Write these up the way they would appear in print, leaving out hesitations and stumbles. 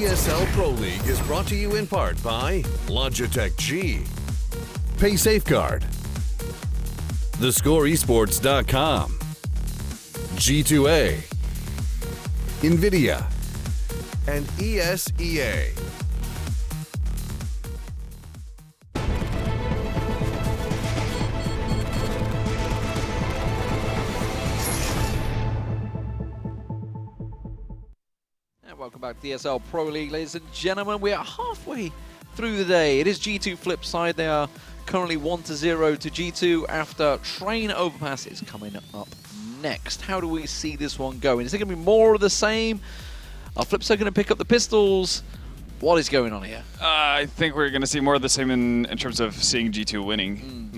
ESL Pro League is brought to you in part by Logitech G, Pay Safeguard, TheScoreEsports.com, G2A, NVIDIA, and ESEA. Welcome back to the ESL Pro League, ladies and gentlemen. We are halfway through the day. It is G2 Flipside. They are currently 1-0 to G2 after Train Overpass is coming up next. How do we see this one going? Is it going to be more of the same? Are Flipside going to pick up the pistols? What is going on here? I think we're going to see more of the same in terms of seeing G2 winning.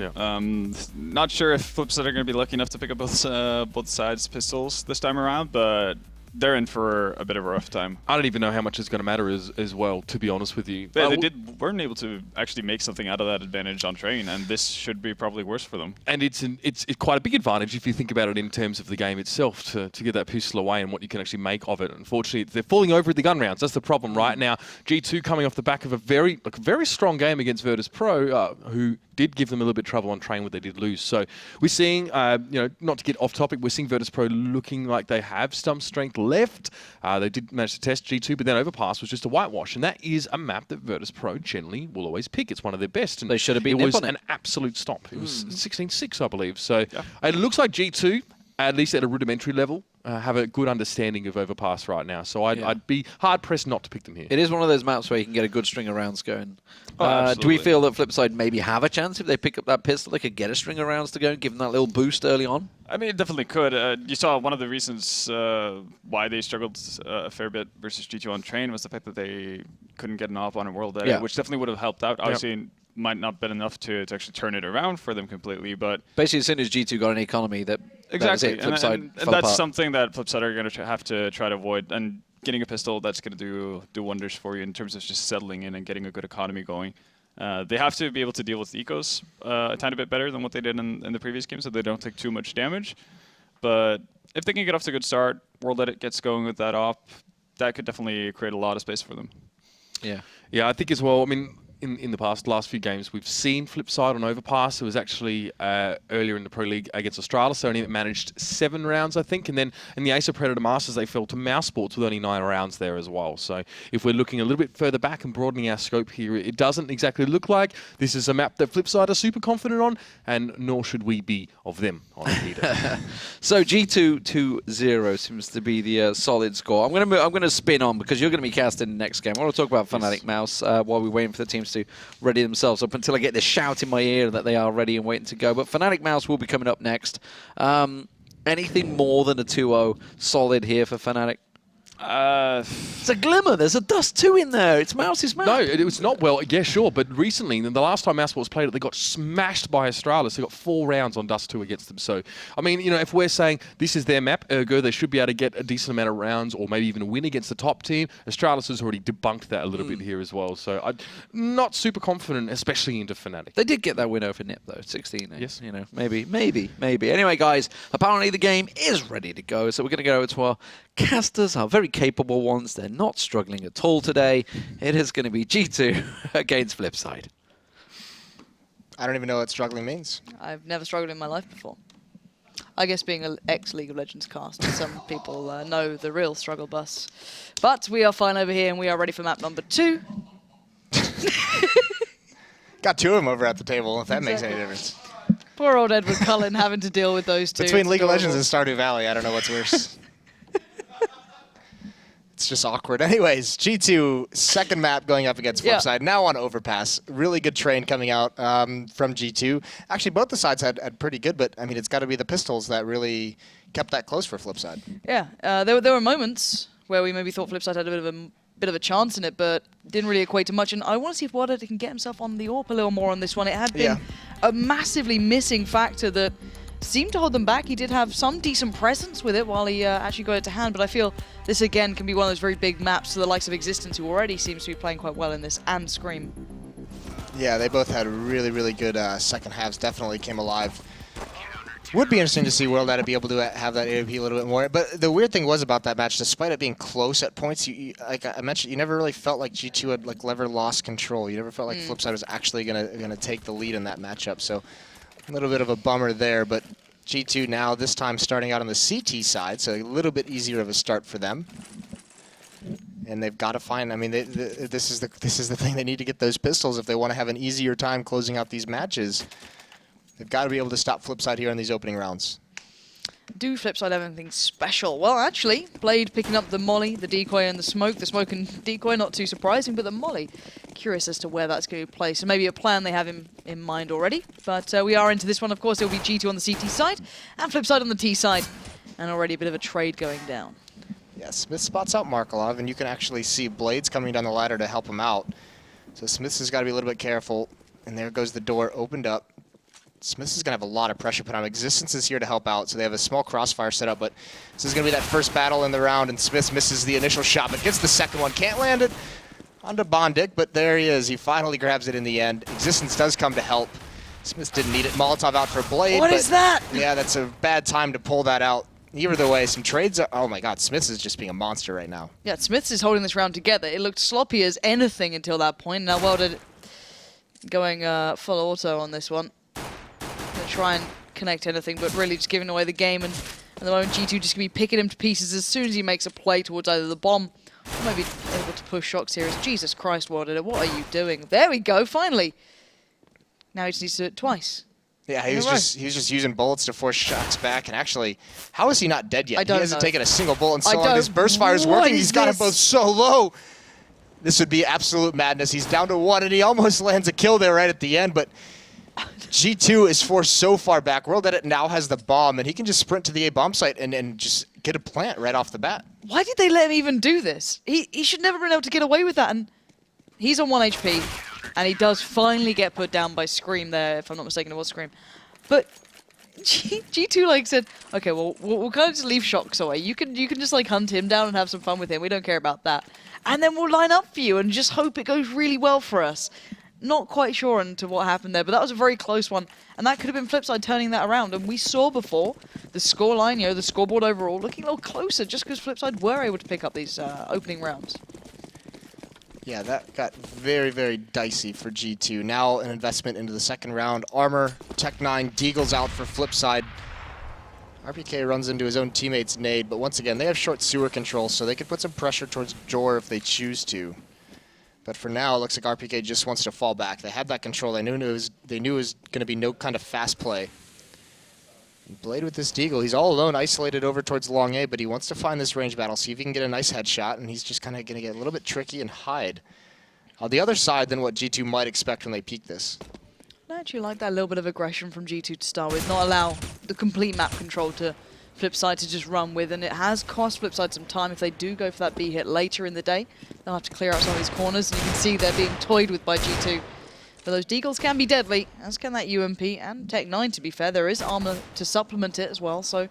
Not sure if Flipside are going to be lucky enough to pick up both sides' pistols this time around, but they're in for a bit of a rough time. I don't even know how much it's going to matter as well, to be honest with you. They weren't able to actually make something out of that advantage on Train, and this should be probably worse for them. And it's quite a big advantage if you think about it in terms of the game itself, to get that pistol away and what you can actually make of it. Unfortunately, they're falling over at the gun rounds. That's the problem right now. G2 coming off the back of a very strong game against Virtus Pro, who did give them a little bit of trouble on Train where they did lose. So we're seeing, not to get off topic, we're seeing Virtus Pro looking like they have some strength left. They did manage to test G2, but then Overpass was just a whitewash, and that is a map that Virtus Pro generally will always pick. It's one of their best. And they should have been it was an absolute stomp. It was 16-6, I believe. So it looks like G2, at least at a rudimentary level, have a good understanding of Overpass right now. So I'd be hard-pressed not to pick them here. It is one of those maps where you can get a good string of rounds going. Oh, do we feel that Flipside maybe have a chance if they pick up that pistol? They could get a string of rounds to go and give them that little boost early on? I mean, it definitely could. You saw one of the reasons why they struggled a fair bit versus G2 on Train was the fact that they couldn't get an op on a World Edit, which definitely would have helped out. Obviously, might not been enough to actually turn it around for them completely, but basically as soon as G2 got an economy, that exactly, that was it. Flipside and fell that's apart. something that Flipside are going to have to try to avoid. And getting a pistol, that's going to do wonders for you in terms of just settling in and getting a good economy going. They have to be able to deal with ecos a tiny bit better than what they did in the previous game, so they don't take too much damage. But if they can get off to a good start, World Edit gets going with that op, that could definitely create a lot of space for them. Yeah, I think as well. I mean, in the last few games, we've seen Flipside on Overpass. It was actually earlier in the Pro League against Australia, so only managed 7 rounds, I think. And then in the Ace of Predator Masters, they fell to Mouse Sports with only 9 rounds there as well. So if we're looking a little bit further back and broadening our scope here, it doesn't exactly look like this is a map that Flipside are super confident on, and nor should we be of them on it either. So G2 2-0 seems to be the solid score. I'm going to spin on because you're going to be casting the next game. I want to talk about Fnatic Mouse while we're waiting for the teams to ready themselves up until I get this shout in my ear that they are ready and waiting to go. But Fnatic Mouse will be coming up next. Anything more than a 2-0 solid here for Fnatic? It's a glimmer. There's a Dust 2 in there. It's Mouse's map. No, it was not. Well, yeah, sure. But recently, the last time Mouse Sports played it, they got smashed by Astralis. They got 4 rounds on Dust 2 against them. So, I mean, if we're saying this is their map, ergo they should be able to get a decent amount of rounds or maybe even a win against the top team. Astralis has already debunked that a little bit here as well. So, I'm not super confident, especially into Fnatic. They did get that win over Nip, though. 16. Yes. Maybe. Anyway, guys, apparently the game is ready to go. So we're going to go over to our casters, our very capable ones. They're not struggling at all today. It is going to be G2 against Flipside. I don't even know what struggling means. I've never struggled in my life before. I guess being an ex-League of Legends caster, some people know the real struggle bus. But we are fine over here, and we are ready for map number 2. Got 2 of them over at the table, if that makes any difference. Poor old Edward Cullen having to deal with those 2. Between League of Legends and Stardew Valley, I don't know what's worse. It's just awkward. Anyways, G2, second map going up against Flipside. Now on Overpass. Really good train coming out from G2. Actually, both the sides had pretty good, but I mean, it's got to be the pistols that really kept that close for Flipside. Yeah, there were moments where we maybe thought Flipside had a bit of a chance in it, but didn't really equate to much. And I want to see if Wadda can get himself on the AWP a little more on this one. It had been a massively missing factor that seemed to hold them back. He did have some decent presence with it while he actually got it to hand, but I feel this again can be one of those very big maps to the likes of Existence, who already seems to be playing quite well in this, and Scream. Yeah, they both had really, really good second halves. Definitely came alive. Would be interesting to see World Edit be able to have that AOP a little bit more. But the weird thing was about that match, despite it being close at points, like I mentioned, you never really felt like G2 had like ever lost control. You never felt like Flipside was actually gonna take the lead in that matchup. So a little bit of a bummer there. But G2 now this time starting out on the CT side, so a little bit easier of a start for them. And they've got to find. I mean, this is the thing. They need to get those pistols if they want to have an easier time closing out these matches. They've got to be able to stop Flipside here in these opening rounds. Do Flipside have anything special? Well, actually, Blade picking up the molly, the decoy, and the smoke. The smoke and decoy, not too surprising, but the molly, curious as to where that's going to be placed. So maybe a plan they have in mind already. But we are into this one, of course. It will be G2 on the CT side and Flipside on the T side. And already a bit of a trade going down. Yeah, Smith spots out Markelov, and you can actually see Blades coming down the ladder to help him out. So Smith's has got to be a little bit careful. And there goes the door opened up. Smith's is going to have a lot of pressure put on him. Existence is here to help out, so they have a small crossfire set up, but this is going to be that first battle in the round, and Smith misses the initial shot, but gets the second one. Can't land it onto Bondic, but there he is. He finally grabs it in the end. Existence does come to help. Smith didn't need it. Molotov out for Blade. What is that? Yeah, that's a bad time to pull that out. Either way, some trades are... Oh my god, Smith's is just being a monster right now. Yeah, Smith's is holding this round together. It looked sloppy as anything until that point. Now Welded going full auto on this one. Gonna try and connect anything, but really just giving away the game. And at the moment, G2 just gonna be picking him to pieces as soon as he makes a play towards either the bomb or maybe able to push shocks here. Jesus Christ, Welded, what are you doing? There we go, finally. Now he just needs to do it twice. Yeah, he was just using bullets to force shocks back, and actually, how is he not dead yet? He hasn't taken a single bullet, and so on. His burst fire is working. He's got them both so low. This would be absolute madness. He's down to one, and he almost lands a kill there right at the end, but G2 is forced so far back. World Edit now has the bomb, and he can just sprint to the A bomb site and just get a plant right off the bat. Why did they let him even do this? He should never have been able to get away with that, and he's on 1 HP. And he does finally get put down by Scream there, if I'm not mistaken, it was Scream. But G2 like said, okay, well, we'll kind of just leave shocks away. You can just like hunt him down and have some fun with him. We don't care about that. And then we'll line up for you and just hope it goes really well for us. Not quite sure into what happened there, but that was a very close one. And that could have been Flipside turning that around. And we saw before the scoreline, the scoreboard overall, looking a little closer just because Flipside were able to pick up these opening rounds. Yeah, that got very, very dicey for G2. Now an investment into the second round. Armor, Tech9, Deagle's out for Flipside. RPK runs into his own teammate's nade, but once again, they have short sewer control, so they could put some pressure towards Jor if they choose to. But for now, it looks like RPK just wants to fall back. They had that control. They knew it was going to be no kind of fast play. Blade with this Deagle. He's all alone, isolated over towards long A, but he wants to find this range battle, see if he can get a nice headshot, and he's just kind of going to get a little bit tricky and hide. On the other side than what G2 might expect when they peek this. I actually like that little bit of aggression from G2 to start with, not allow the complete map control to Flipside to just run with, and it has cost Flipside some time. If they do go for that B hit later in the day, they'll have to clear out some of these corners, and you can see they're being toyed with by G2. But those Deagles can be deadly, as can that UMP and Tech9, to be fair. There is armor to supplement it as well, so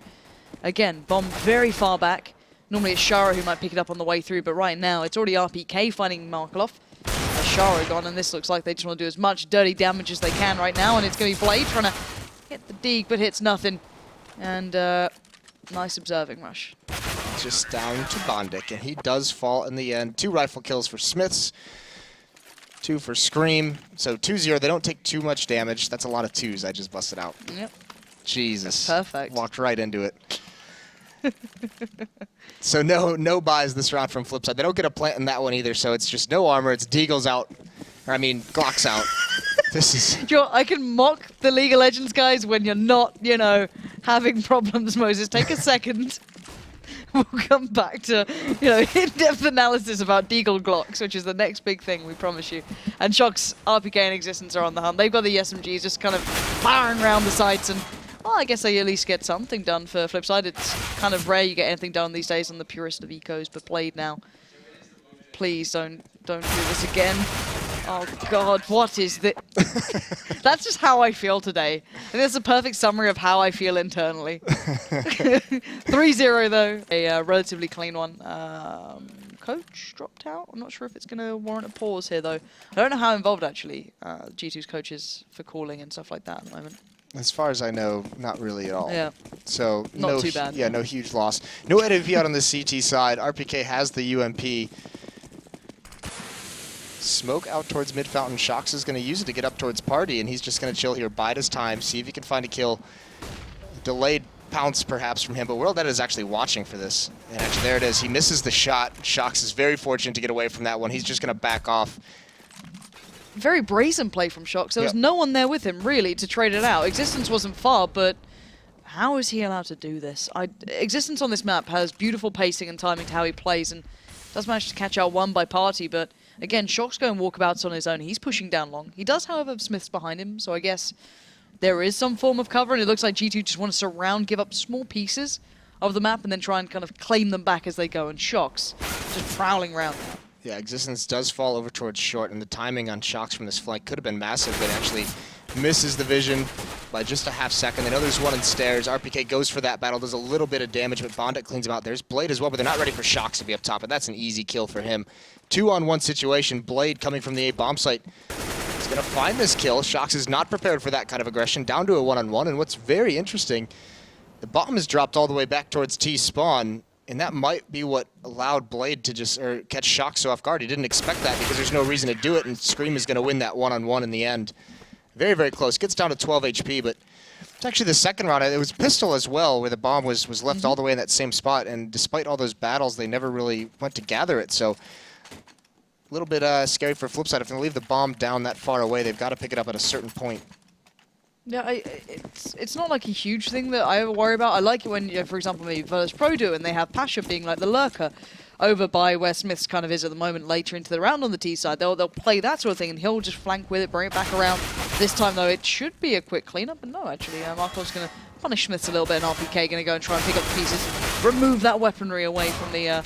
again, bomb very far back. Normally it's Sharo who might pick it up on the way through, but right now it's already RPK finding Markelov. Sharo gone, and this looks like they just want to do as much dirty damage as they can right now, and it's going to be Blade trying to hit the Deag, but hits nothing. And nice observing rush. Just down to Bondic, and he does fall in the end. 2 rifle kills for Smiths. 2 for Scream. So 2-0. They don't take too much damage. That's a lot of 2s I just busted out. Yep. Jesus. That's perfect. Walked right into it. So no buys this round from Flipside. They don't get a plant in that one either, so it's just no armor. It's Deagle's out. Or I mean, Glock's out. This is... I can mock the League of Legends guys when you're not, having problems, Moses. Take a second. We'll come back to, in-depth analysis about Deagle Glocks, which is the next big thing, we promise you. And Shock's RPK and Existence are on the hunt. They've got the SMGs just kind of firing around the sites, and well, I guess they at least get something done for Flipside. It's kind of rare you get anything done these days on the purest of ecos, but Blade now. Please don't do this again. Oh God, what is this? That's just how I feel today. I think that's a perfect summary of how I feel internally. 3-0 though, a relatively clean one. Coach dropped out. I'm not sure if it's going to warrant a pause here though. I don't know how involved actually G2's coach is for calling and stuff like that at the moment. As far as I know, not really at all. Yeah. So Not too bad. Yeah, no huge loss. No AWP out on the CT side. RPK has the UMP. Smoke out towards mid fountain. Shox is going to use it to get up towards Party, and he's just going to chill here, bide his time, see if he can find a kill. Delayed pounce perhaps from him, but World Ed is actually watching for this. And actually there it is. He misses the shot. Shox is very fortunate to get away from that one. He's just going to back off. Very brazen play from Shox. There was no one there with him, really, to trade it out. Existence wasn't far, but how is he allowed to do this? Existence on this map has beautiful pacing and timing to how he plays, and does manage to catch out one by Party, but again, Shox going walkabouts on his own. He's pushing down long. He does, however, have Smiths behind him, so I guess there is some form of cover, and it looks like G2 just want to surround, give up small pieces of the map, and then try and kind of claim them back as they go, and Shox just prowling around. Yeah, Existence does fall over towards short, and the timing on Shox from this flank could have been massive, but actually misses the vision by just a half second. They know there's one in stairs. RPK goes for that battle, does a little bit of damage, but Bondit cleans him out. There's Blade as well, but they're not ready for Shox to be up top, and that's an easy kill for him. 2-on-1 situation. Blade coming from the A bomb site. He's going to find this kill. Shox is not prepared for that kind of aggression, down to a 1-on-1, and what's very interesting, the bomb is dropped all the way back towards T spawn, and that might be what allowed Blade to just catch Shox so off guard. He didn't expect that because there's no reason to do it, and Scream is going to win that 1-on-1 in the end. Very, very close. Gets down to 12 HP, but it's actually the second round. It was Pistol as well, where the bomb was left all the way in that same spot, and despite all those battles, they never really went to gather it, so a little bit scary for Flipside. If they leave the bomb down that far away, they've got to pick it up at a certain point. Yeah, it's not like a huge thing that I ever worry about. I like it when, for example, maybe Virtus Pro do, and they have Pasha being like the lurker over by where Smiths kind of is at the moment, later into the round on the T side. They'll play that sort of thing, and he'll just flank with it, bring it back around. This time, though, it should be a quick cleanup, but no, actually, Markov's going to punish Smiths a little bit, and RPK going to go and try and pick up the pieces, remove that weaponry away from the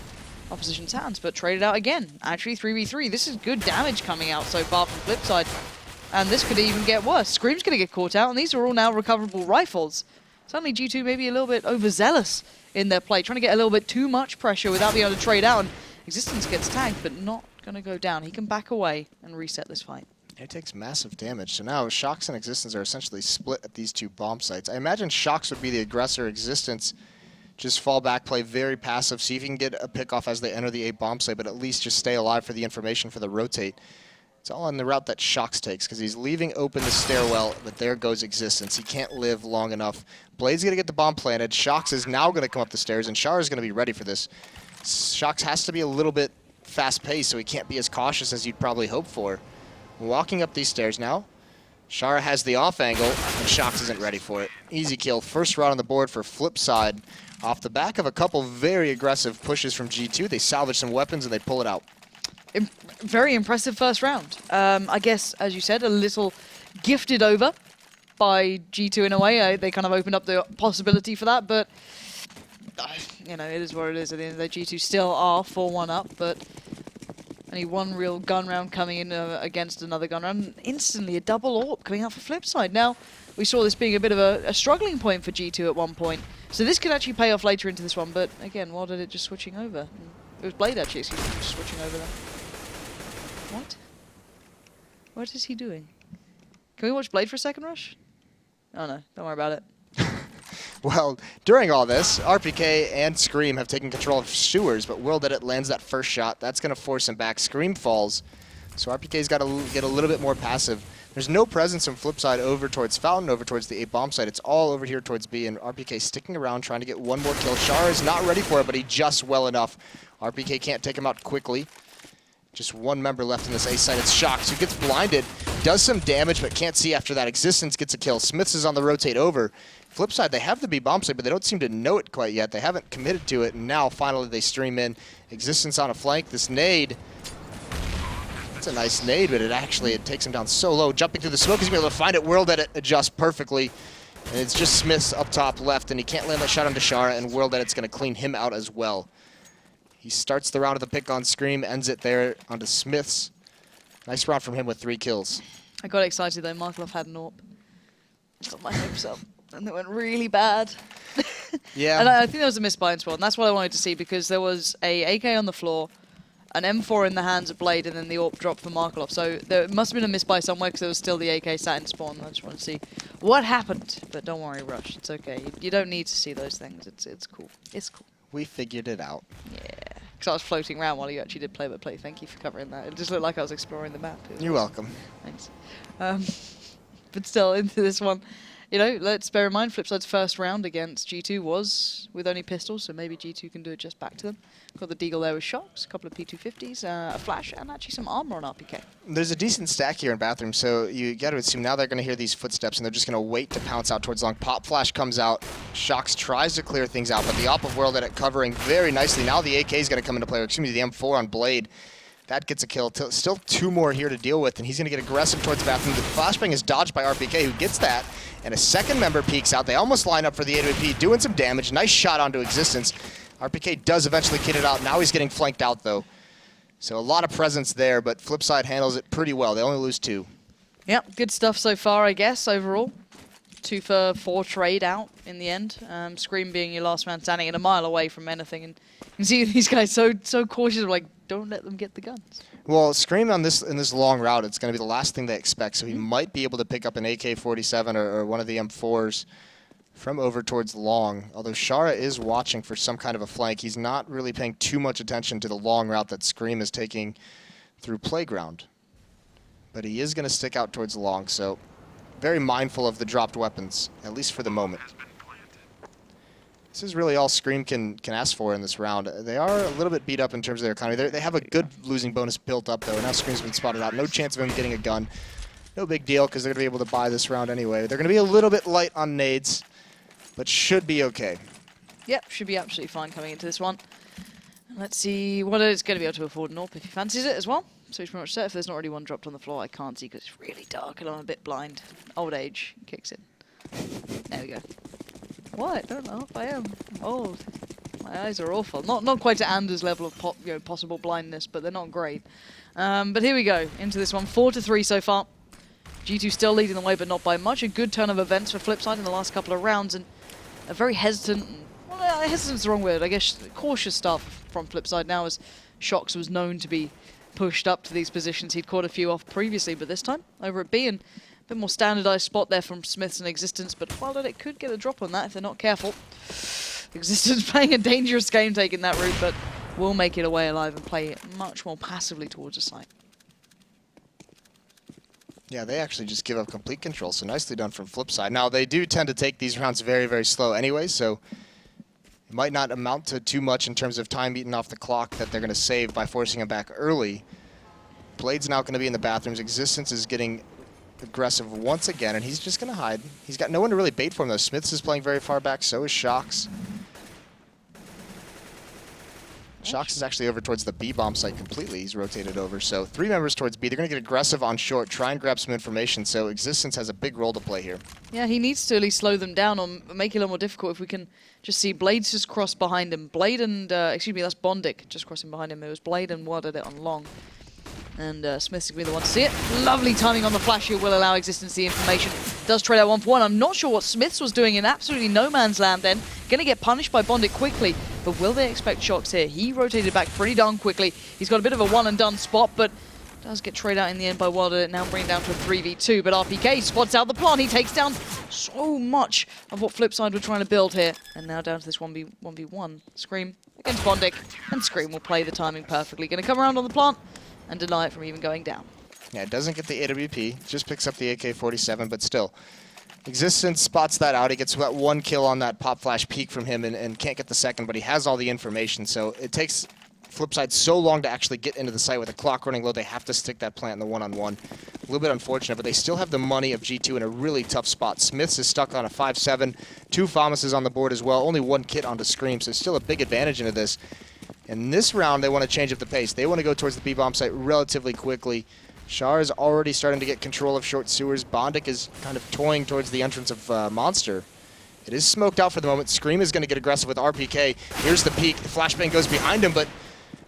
opposition's hands, but trade it out again. Actually, 3v3. This is good damage coming out so far from Flipside. And this could even get worse. Scream's going to get caught out, and these are all now recoverable rifles. Suddenly G2 maybe a little bit overzealous in their play, trying to get a little bit too much pressure without being able to trade out. And Existence gets tagged, but not going to go down. He can back away and reset this fight. It takes massive damage. So now Shox and Existence are essentially split at these two bomb sites. I imagine Shox would be the aggressor. Existence just fall back, play very passive, see if you can get a pick off as they enter the A bomb site, but at least just stay alive for the information for the rotate. It's all on the route that Shox takes, because he's leaving open the stairwell, but there goes Existence. He can't live long enough. Blade's going to get the bomb planted. Shox is now going to come up the stairs, and Shara is going to be ready for this. Shox has to be a little bit fast-paced, so he can't be as cautious as you'd probably hope for. Walking up these stairs now. Shara has the off angle, and Shox isn't ready for it. Easy kill. First round on the board for Flipside. Off the back of a couple very aggressive pushes from G2, they salvage some weapons and they pull it out. Very impressive first round. I guess, as you said, a little gifted over by G2 in a way. They kind of opened up the possibility for that, but you know, it is what it is. At the end of the day, G2 still are 4-1 up, but only one real gun round coming in against another gun round. Instantly a double AWP coming out for Flipside. Now, we saw this being a bit of a struggling point for G2 at one point, so this could actually pay off later into this one, but again, why did it just switching over? It was Blade actually, excuse me, just switching over there. What? What is he doing? Can we watch Blade for a second, Rush? Oh no, don't worry about it. Well, during all this, RPK and Scream have taken control of Sewers, but World Edit lands that first shot. That's going to force him back. Scream falls, so RPK's got to get a little bit more passive. There's no presence from Flipside over towards Fountain, over towards the A bomb site. It's all over here towards B, and RPK sticking around trying to get one more kill. Shara is not ready for it, but he just well enough. RPK can't take him out quickly. Just one member left in this A site. It's Shox, who gets blinded, does some damage, but can't see after that. Existence gets a kill. Smiths is on the rotate over. Flipside, they have the B bomb site, but they don't seem to know it quite yet. They haven't committed to it, and now finally they stream in. Existence on a flank. This nade, it's a nice nade, but it takes him down so low. Jumping through the smoke, he's going to be able to find it. World Edit adjusts perfectly. And it's just Smiths up top left, and he can't land that shot onto Shara, and World Edit's going to clean him out as well. He starts the round of the pick on Scream, ends it there onto Smiths. Nice round from him with 3 kills. I got excited though, Markov had an AWP. Got my hopes up, and they went really bad. Yeah. And I think there was a misbuy in spawn, and that's what I wanted to see, because there was a AK on the floor, an M4 in the hands of Blade, and then the AWP dropped for Markov. So there must have been a misbuy somewhere, because there was still the AK sat in spawn. I just wanted to see what happened. But don't worry, Rush. It's okay. You don't need to see those things. It's cool. It's cool. We figured it out. Yeah. Because I was floating around while you actually did play-by-play. Thank you for covering that. It just looked like I was exploring the map. You're welcome. Thanks. But still, into this one. You know, let's bear in mind, Flipside's first round against G2 was with only pistols, so maybe G2 can do it just back to them. Got the Deagle there with shocks, a couple of P250s, a flash, and actually some armor on RPK. There's a decent stack here in bathroom, so you got to assume now they're going to hear these footsteps, and they're just going to wait to pounce out towards long. Pop flash comes out, shocks tries to clear things out, but the Op of World at it covering very nicely. Now the AK is going to come into play, excuse me, the M4 on Blade. That gets a kill. Still 2 more here to deal with, and he's going to get aggressive towards the bathroom. The flashbang is dodged by RPK, who gets that, and a second member peeks out. They almost line up for the AWP, doing some damage. Nice shot onto Existence. RPK does eventually kit it out. Now he's getting flanked out, though. So a lot of presence there, but Flipside handles it pretty well. They only lose 2. Yep, good stuff so far, I guess, overall. 2 for 4 trade out in the end. Scream being your last man standing and a mile away from anything. And you can see these guys so cautious, like, don't let them get the guns. Well, Scream in this long route, it's going to be the last thing they expect, so he might be able to pick up an AK-47 or one of the M4s from over towards long, although Shara is watching for some kind of a flank. He's not really paying too much attention to the long route that Scream is taking through Playground. But he is going to stick out towards long, so very mindful of the dropped weapons, at least for the moment. This is really all Scream can ask for in this round. They are a little bit beat up in terms of their economy. They have a good losing bonus built up, though, and now Scream's been spotted out. No chance of him getting a gun. No big deal, because they're going to be able to buy this round anyway. They're going to be a little bit light on nades, but should be okay. Yep, should be absolutely fine coming into this one. Let's see what it's going to be able to afford an AWP if he fancies it as well. So he's pretty much set. If there's not already one dropped on the floor, I can't see because it's really dark and I'm a bit blind. Old age kicks in. There we go. What? I don't know if I am. Old. My eyes are awful. Not quite to Anders' level of possible blindness, but they're not great. But here we go into this one. 4-3 so far. G2 still leading the way, but not by much. A good turn of events for Flipside in the last couple of rounds, and a very hesitant. Well, hesitant's the wrong word. I guess cautious stuff from Flipside now, as Shox was known to be pushed up to these positions. He'd caught a few off previously, but this time over at B, and a bit more standardized spot there from Smiths and Existence, but while it could get a drop on that if they're not careful. Existence playing a dangerous game taking that route, but will make it away alive and play much more passively towards the site. Yeah, they actually just give up complete control, so nicely done from Flipside. Now, they do tend to take these rounds very, very slow anyway, so it might not amount to too much in terms of time eaten off the clock that they're going to save by forcing him back early. Blade's now going to be in the bathrooms. Existence is getting aggressive once again, and he's just going to hide. He's got no one to really bait for him, though. Smiths is playing very far back, so is Shox. Shox is actually over towards the B-bomb site completely. He's rotated over, so 3 members towards B. They're going to get aggressive on short, try and grab some information, so Existence has a big role to play here. Yeah, he needs to at least slow them down or make it a little more difficult. If we can just see Blade's just cross behind him. Blade and, excuse me, that's Bondic just crossing behind him. It was Blade and Wad at it on long. And Smith's going to be the one to see it. Lovely timing on the flash here will allow Existence the information. Does trade out 1-for-1. I'm not sure what Smiths was doing in absolutely no man's land then. Going to get punished by Bondic quickly. But will they expect Shox here? He rotated back pretty darn quickly. He's got a bit of a one-and-done spot, but does get traded out in the end by Wilder, now bringing down to a 3v2. But RPK spots out the plant. He takes down so much of what Flipside were trying to build here. And now down to this 1v1. Scream against Bondic. And Scream will play the timing perfectly. Going to come around on the plant and deny it from even going down. Yeah, it doesn't get the AWP, just picks up the AK-47, but still. Existence spots that out. He gets that 1 kill on that pop flash peek from him and can't get the second, but he has all the information, so it takes Flipside so long to actually get into the site with the clock running low. They have to stick that plant in the one-on-one. A little bit unfortunate, but they still have the money of G2 in a really tough spot. Smiths is stuck on a 5-7, 2 Famas on the board as well, only 1 kit onto Scream, so still a big advantage into this. In this round, they want to change up the pace. They want to go towards the B-bomb site relatively quickly. Shar is already starting to get control of short sewers. Bondic is kind of toying towards the entrance of Monster. It is smoked out for the moment. Scream is going to get aggressive with RPK. Here's the peek. The flashbang goes behind him, but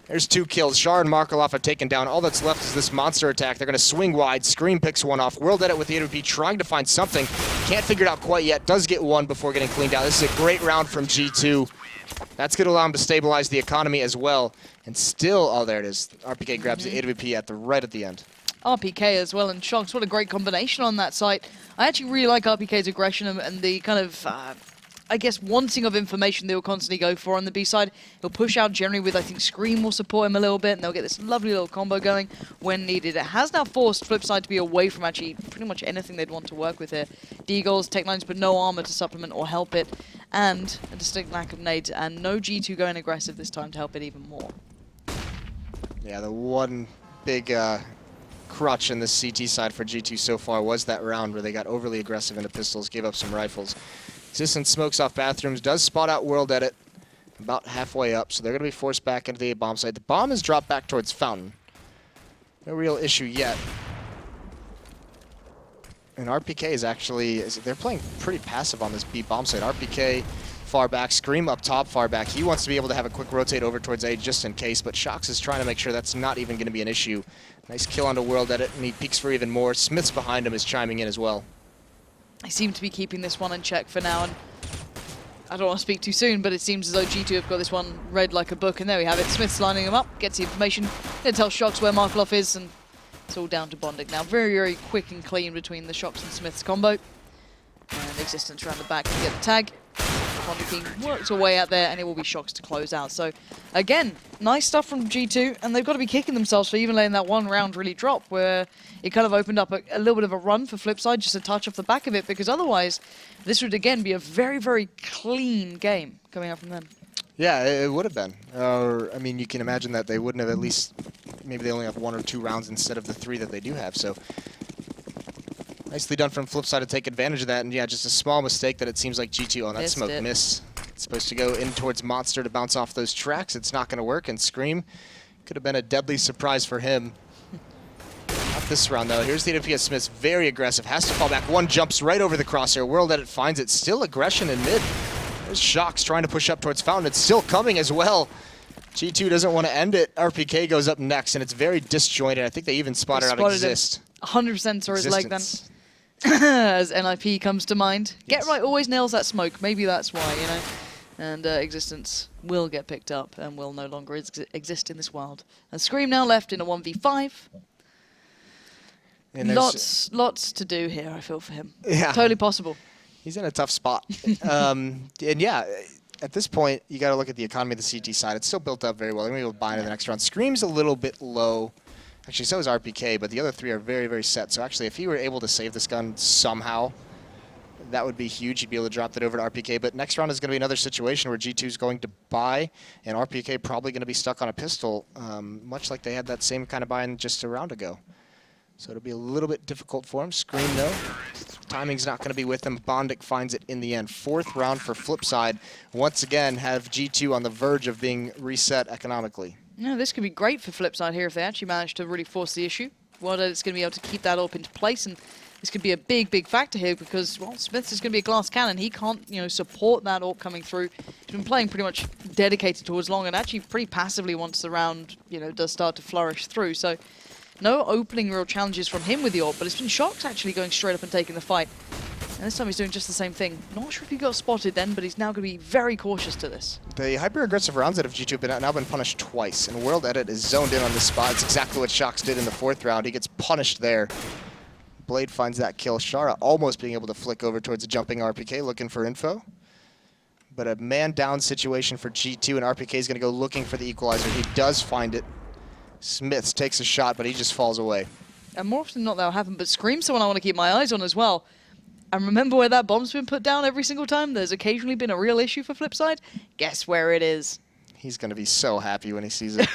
there's 2 kills. Shar and Markaloff are taken down. All that's left is this Monster attack. They're going to swing wide. Scream picks one off. World Edit with the AWP trying to find something. Can't figure it out quite yet. Does get one before getting cleaned out. This is a great round from G2. That's going to allow him to stabilize the economy as well. And still, oh, there it is. RPK grabs the AWP right at the end. RPK as well, and Shocks, what a great combination on that site. I actually really like RPK's aggression and the kind of, I guess, wanting of information they will constantly go for on the B side. He'll push out generally with, I think, Scream will support him a little bit, and they'll get this lovely little combo going when needed. It has now forced Flipside to be away from actually pretty much anything they'd want to work with here. Deagles, Tech 9s, but no armor to supplement or help it, and a distinct lack of nades, and no G2 going aggressive this time to help it even more. Yeah, the one big crutch in this CT side for G2 so far was that round where they got overly aggressive into pistols, gave up some rifles. Existence smokes off bathrooms, does spot out World Edit about halfway up, so they're going to be forced back into the A-bomb site. The bomb is dropped back towards Fountain. No real issue yet. And RPK is actually, they're playing pretty passive on this B bomb site. RPK far back, Scream up top, far back. He wants to be able to have a quick rotate over towards A just in case, but Shocks is trying to make sure that's not even going to be an issue. Nice kill onto World Edit, and he peeks for even more. Smith's behind him is chiming in as well. They seem to be keeping this one in check for now, and I don't want to speak too soon, but it seems as though G2 have got this one read like a book, and there we have it. Smith's lining him up, gets the information, then tells Shocks where Markloff is, and it's all down to Bondic now. Very, very quick and clean between the Shocks and Smith's combo. And Existence around the back to get the tag. Bondic team works away out there, and it will be Shocks to close out. So, again, nice stuff from G2, and they've got to be kicking themselves for even letting that one round really drop, where it kind of opened up a little bit of a run for Flipside, just a touch off the back of it, because otherwise, this would again be a very, very clean game coming out from them. Yeah, it would have been. I mean, you can imagine that they wouldn't have at least, maybe they only have 1 or 2 rounds instead of the 3 that they do have, so nicely done from Flipside to take advantage of that, and yeah, just a small mistake that it seems like G2 on that smoke miss. It's supposed to go in towards Monster to bounce off those tracks. It's not going to work, and Scream could have been a deadly surprise for him. Not this round, though. Here's the AWP. Smith's very aggressive, has to fall back. One jumps right over the crosshair. World Edit finds it. Still aggression in mid. There's Shocks trying to push up towards Fountain. It's still coming as well. G2 doesn't want to end it. RPK goes up next, and it's very disjointed. I think they even spotted out Exist. 100% saw his leg then. As NIP comes to mind. Yes. Get right always nails that smoke. Maybe that's why, you know. And Existence will get picked up and will no longer exist in this world. And Scream now left in a 1v5. And lots to do here, I feel, for him. Yeah. Totally possible. He's in a tough spot. And yeah, at this point, you got to look at the economy of the CT side. It's still built up very well. They're going to be able to buy into the next round. Scream's a little bit low. Actually, so is RPK, but the other 3 are very, very set. So actually, if he were able to save this gun somehow, that would be huge. You'd be able to drop that over to RPK. But next round is going to be another situation where G2 is going to buy, and RPK probably going to be stuck on a pistol, much like they had that same kind of buy-in just a round ago. So it'll be a little bit difficult for him. Scream, though. Timing's not going to be with him. Bondic finds it in the end. 4th round for Flipside. Once again, have G2 on the verge of being reset economically. No, this could be great for Flipside here if they actually manage to really force the issue. World Edit's going to be able to keep that up into place, and this could be a big, big factor here because, well, Smith's is going to be a glass cannon. He can't, you know, support that AWP coming through. He's been playing pretty much dedicated towards long and actually pretty passively once the round, you know, does start to flourish through. So no opening real challenges from him with the AWP, but it's been Shocks actually going straight up and taking the fight. And this time he's doing just the same thing. Not sure if he got spotted then, but he's now going to be very cautious to this. The hyper-aggressive rounds that have G2 now been punished twice, and World Edit is zoned in on this spot. It's exactly what Shocks did in the 4th round. He gets punished there. Blade finds that kill. Shara almost being able to flick over towards a jumping RPK, looking for info. But a man-down situation for G2, and RPK is going to go looking for the equalizer. He does find it. Smiths takes a shot, but he just falls away. And more often than not, that'll happen, but Scream's someone I want to keep my eyes on as well. And remember where that bomb's been put down every single time? There's occasionally been a real issue for Flipside. Guess where it is? He's going to be so happy when he sees it.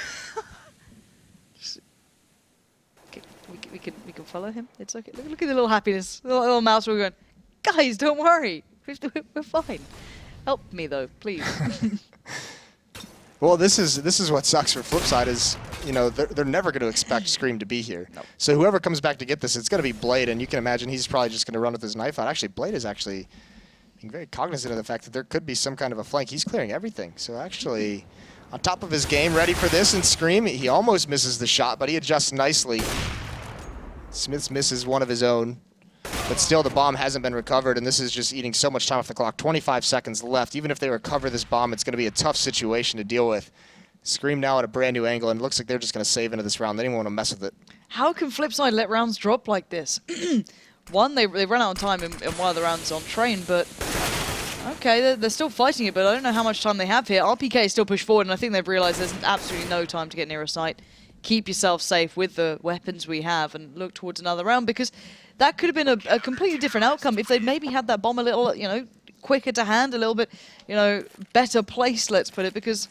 We can follow him. It's okay. Look at the little happiness. The little mouse. We're going, guys, don't worry. We're fine. Help me though, please. Well, this is what sucks for Flipside is, you know, they're never going to expect Scream to be here. Nope. So whoever comes back to get this, it's going to be Blade, and you can imagine he's probably just going to run with his knife out. Actually, Blade is actually being very cognizant of the fact that there could be some kind of a flank. He's clearing everything. So actually, on top of his game, ready for this, and Scream, he almost misses the shot, but he adjusts nicely. Smiths misses one of his own. But still, the bomb hasn't been recovered, and this is just eating so much time off the clock. 25 seconds left. Even if they recover this bomb, it's going to be a tough situation to deal with. Scream now at a brand new angle, and it looks like they're just going to save into this round. They didn't want to mess with it. how can Flipside let rounds drop like this? One, they run out of time in one of the rounds on train, but okay, they're still fighting it, but I don't know how much time they have here. RPK is still pushed forward, and I think they've realized there's absolutely no time to get near a site. Keep yourself safe with the weapons we have and look towards another round, because that could have been a completely different outcome if they'd maybe had that bomb a little, quicker to hand, a little bit, better placed, let's put it, because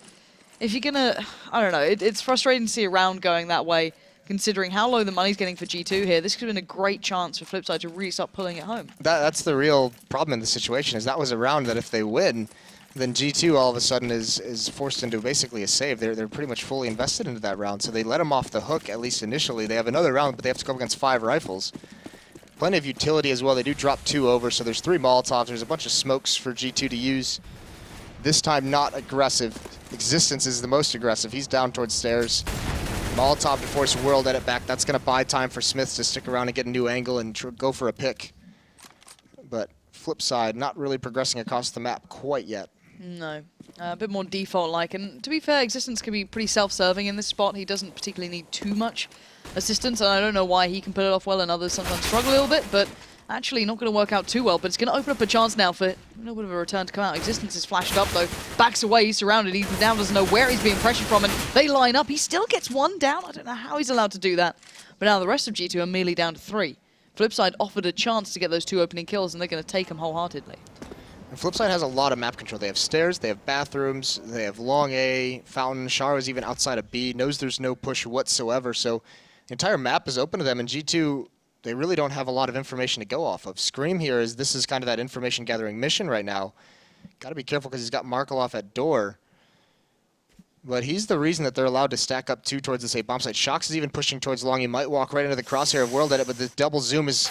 if you're gonna, I don't know, it's frustrating to see a round going that way, considering how low the money's getting for G2 here. This could have been a great chance for Flipside to really start pulling it home. That's the real problem in the situation, is that was a round that if they win, then G2 all of a sudden is forced into basically a save. They're pretty much fully invested into that round, so they let them off the hook, at least initially. They have another round, but they have to go against 5 rifles. Plenty of utility as well. They do drop 2 over, so there's 3 Molotovs. There's a bunch of smokes for G2 to use. This time not aggressive. Existence is the most aggressive. He's down towards stairs. Molotov to force World Edit back. That's going to buy time for Smith to stick around and get a new angle and go for a pick. But Flipside not really progressing across the map quite yet. No, a bit more default-like. And to be fair, Existence can be pretty self-serving in this spot. He doesn't particularly need too much assistance, and I don't know why he can put it off well and others sometimes struggle a little bit, but actually not going to work out too well. But it's going to open up a chance now for a little bit of a return to come out. Existence is flashed up, though. Backs away, he's surrounded. He now doesn't know where he's being pressured from, and they line up. He still gets 1 down. I don't know how he's allowed to do that. But now the rest of G2 are merely down to 3. Flipside offered a chance to get those 2 opening kills, and they're going to take them wholeheartedly. And Flipside has a lot of map control. They have stairs, they have bathrooms, they have long A, fountain. Shara is even outside of B, knows there's no push whatsoever, so the entire map is open to them, and G2, they really don't have a lot of information to go off of. Scream here this is kind of that information gathering mission right now. Got to be careful because he's got Markeloff at door. But he's the reason that they're allowed to stack up 2 towards this A bomb site. Shox is even pushing towards long. He might walk right into the crosshair of World Edit, but the double zoom is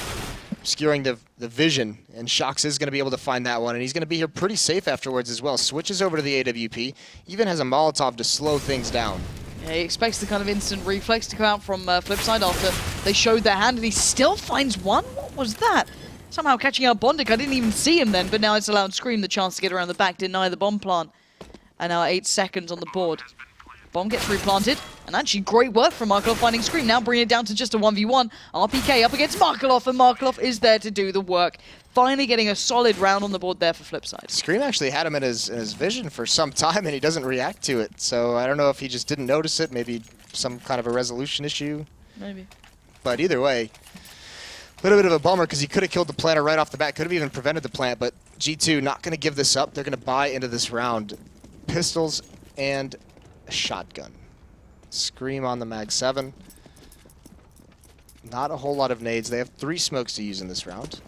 obscuring the vision, and Shox is going to be able to find that one, and he's going to be here pretty safe afterwards as well. Switches over to the AWP, even has a Molotov to slow things down. Yeah, he expects the kind of instant reflex to come out from Flipside after they showed their hand, and he still finds 1? What was that? Somehow catching out Bondic. I didn't even see him then, but now it's allowed Scream the chance to get around the back, deny the bomb plant. And now 8 seconds on the board. Bomb gets replanted, and actually great work from Markeloff finding Scream. Now bringing it down to just a 1v1. RPK up against Markeloff, and Markeloff is there to do the work. Finally getting a solid round on the board there for Flipside. Scream actually had him in his vision for some time, and he doesn't react to it. So I don't know if he just didn't notice it, maybe some kind of a resolution issue. Maybe. But either way, a little bit of a bummer because he could have killed the planter right off the bat, could have even prevented the plant, but G2 not going to give this up. They're going to buy into this round. Pistols and a shotgun. Scream on the Mag 7. Not a whole lot of nades. They have 3 smokes to use in this round.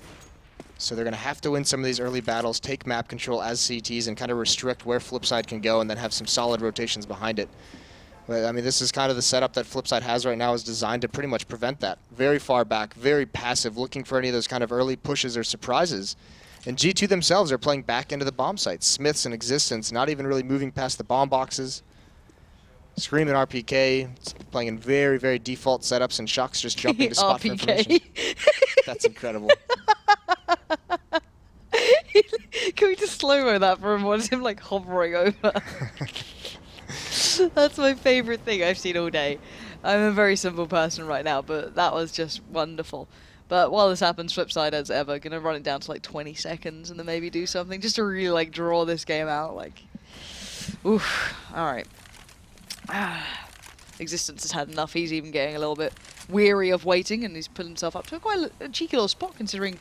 So they're going to have to win some of these early battles, take map control as CTs, and kind of restrict where Flipside can go, and then have some solid rotations behind it. But, I mean, this is kind of the setup that Flipside has right now, is designed to pretty much prevent that. Very far back, very passive, looking for any of those kind of early pushes or surprises. And G2 themselves are playing back into the bomb sites. Smith's in Existence, not even really moving past the bomb boxes. Scream and RPK playing in very, very default setups, and Shox just jumping to spot for information. That's incredible. Can we just slow-mo that for a moment? Him like hovering over. That's my favorite thing I've seen all day. I'm a very simple person right now, but that was just wonderful. But while this happens, Flipside, as ever, gonna run it down to like 20 seconds and then maybe do something just to really like draw this game out. Like, oof. All right. Existence has had enough. He's even getting a little bit weary of waiting, and he's put himself up to quite a cheeky little spot, considering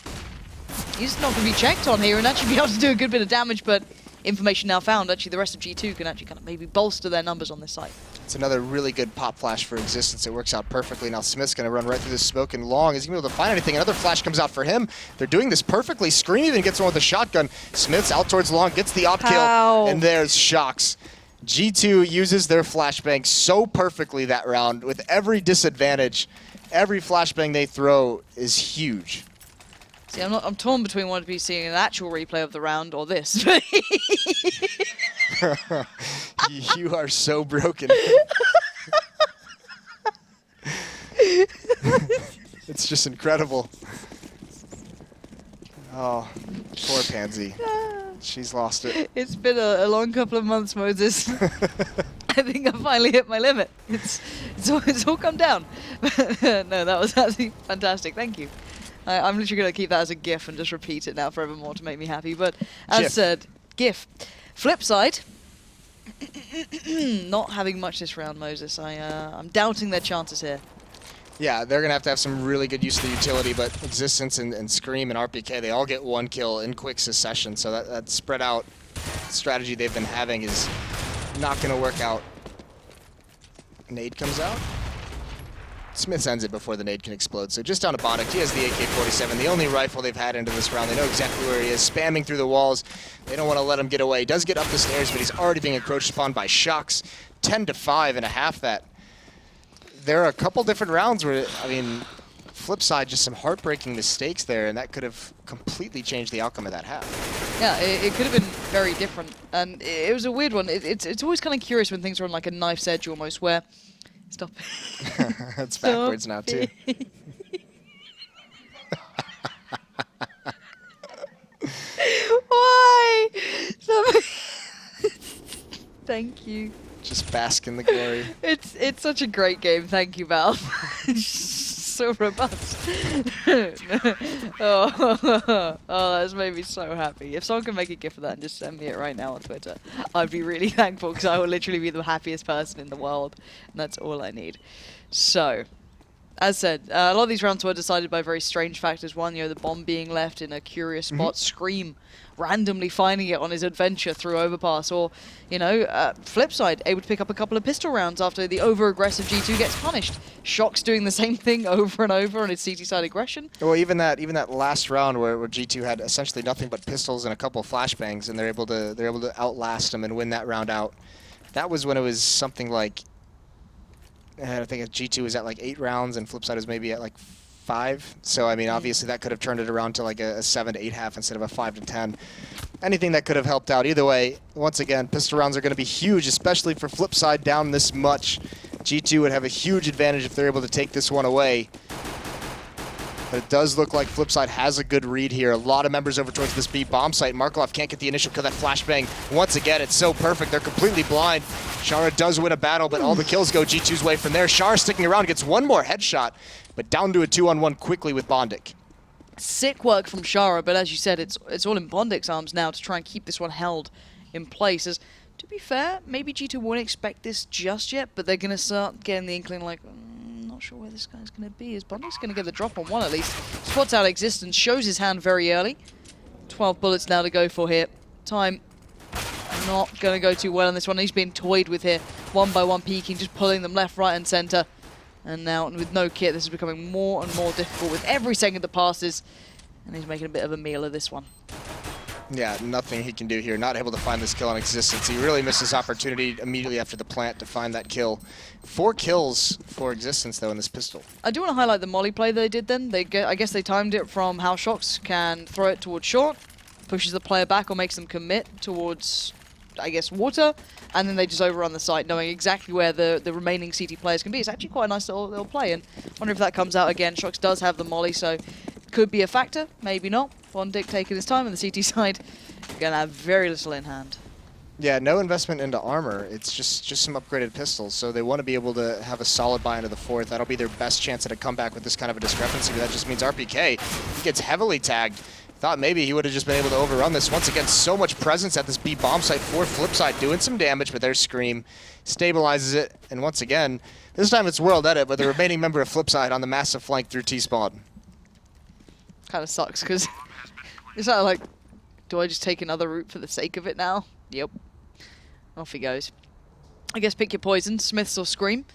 he's not going to be checked on here and actually be able to do a good bit of damage. But information now found, actually the rest of G2 can actually kind of maybe bolster their numbers on this site. It's another really good pop flash for Existence. It works out perfectly. Now Smith's going to run right through this smoke, and Long is going to be able to find anything. Another flash comes out for him. They're doing this perfectly. Scream even gets one with a shotgun. Smith's out towards Long, gets the op kill, and there's Shox. G2 uses their flashbang so perfectly that round, with every disadvantage. Every flashbang they throw is huge. See, I'm torn between wanting to be seeing an actual replay of the round or this. You are so broken. It's just incredible. Oh, poor Pansy. She's lost it. It's been a long couple of months, Moses. I think I finally hit my limit. It's all come down. No, that was absolutely fantastic. Thank you. I'm literally going to keep that as a GIF and just repeat it now forevermore to make me happy. But as said, GIF. Flip side, not having much this round, Moses. I'm doubting their chances here. Yeah, they're going to have some really good use of the utility, but Existence and Scream and RPK, they all get 1 kill in quick succession, so that spread out strategy they've been having is not going to work out. Nade comes out. Smith ends it before the nade can explode, so just down to Bondic. He has the AK-47, the only rifle they've had into this round. They know exactly where he is, spamming through the walls. They don't want to let him get away. He does get up the stairs, but he's already being encroached upon by Shocks. 10-5 and a half that. There are a couple different rounds where, I mean, Flipside, just some heartbreaking mistakes there, and that could have completely changed the outcome of that half. Yeah, it could have been very different, and it was a weird one. It's always kind of curious when things are on like a knife's edge almost, where... Stop. It's backwards now, too. Why? Thank you. Just bask in the glory. It's such a great game. Thank you, Valve. So robust. Oh, that's made me so happy. If someone can make a GIF of that and just send me it right now on Twitter, I'd be really thankful, because I will literally be the happiest person in the world, and that's all I need. So, as said, a lot of these rounds were decided by very strange factors. One, the bomb being left in a curious spot, Scream randomly finding it on his adventure through Overpass, or, Flipside able to pick up a couple of pistol rounds after the over-aggressive G2 gets punished. Shocks doing the same thing over and over on his CT side aggression. Well, even that last round where G2 had essentially nothing but pistols and a couple of flashbangs, and they're able to outlast them and win that round out. That was when it was something like, I think G2 was at like 8 rounds and Flipside was maybe at like 5. So, I mean, obviously that could have turned it around to like a 7 to 8 half instead of a 5 to 10. Anything that could have helped out. Either way, once again, pistol rounds are going to be huge, especially for Flipside down this much. G2 would have a huge advantage if they're able to take this one away. But it does look like Flipside has a good read here. A lot of members over towards this B bomb site. Markov can't get the initial kill. That flashbang, once again, it's so perfect. They're completely blind. Shara does win a battle, but all the kills go G2's way from there. Shara sticking around, gets one more headshot, but down to a 2-on-1 quickly with Bondic. Sick work from Shara, but as you said, it's all in Bondic's arms now to try and keep this one held in place. As, to be fair, maybe G2 won't expect this just yet, but they're going to start getting the inkling like, not sure where this guy's going to be. Is Bondic's going to get the drop on one at least? Spots out Existence, shows his hand very early. 12 bullets now to go for here. Time not going to go too well on this one. He's being toyed with here, one by one peeking, just pulling them left, right and center. And now with no kit, this is becoming more and more difficult with every second that passes. And he's making a bit of a meal of this one. Yeah, nothing he can do here. Not able to find this kill on Existence. He really missed his opportunity immediately after the plant to find that kill. 4 kills for Existence, though, in this pistol. I do want to highlight the molly play they did then. I guess they timed it from how Shocks can throw it towards short, pushes the player back or makes them commit towards, I guess, water, and then they just overrun the site, knowing exactly where the remaining CT players can be. It's actually quite a nice little play, and I wonder if that comes out again. Shocks does have the molly, so could be a factor, maybe not. Bondic taking his time on the CT side. Gonna have very little in hand. Yeah, no investment into armor. It's just some upgraded pistols, so they want to be able to have a solid buy into the 4th. That'll be their best chance at a comeback with this kind of a discrepancy, but that just means RPK gets heavily tagged. Thought maybe he would have just been able to overrun this. Once again, so much presence at this B bomb site for Flipside, doing some damage, but their Scream stabilizes it. And once again, this time it's World Edit, but the remaining member of Flipside on the massive flank through T-spawn. Kind of sucks, because it's not like, do I just take another route for the sake of it now? Yep. Off he goes. I guess pick your poison, Smiths or Scream.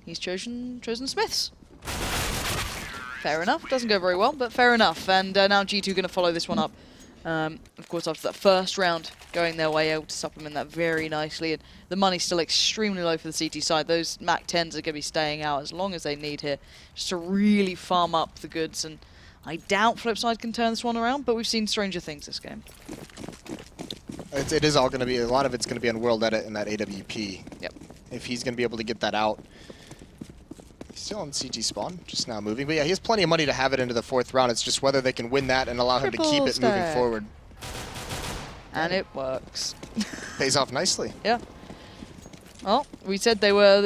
He's chosen Smiths. Fair enough. Doesn't go very well, but fair enough. And now G2 going to follow this one up. Of course, after that first round, going their way, able to supplement that very nicely. And the money's still extremely low for the CT side. Those Mac 10s are going to be staying out as long as they need here, just to really farm up the goods. And I doubt Flipside can turn this one around, but we've seen stranger things this game. It is all going to be, a lot of it's going to be on World Edit and that AWP. Yep. If he's going to be able to get that out. He's still on CT spawn, just now moving. But yeah, he has plenty of money to have it into the 4th round. It's just whether they can win that and allow him to keep it moving forward. And it works. Pays off nicely. Yeah. Well, we said they were,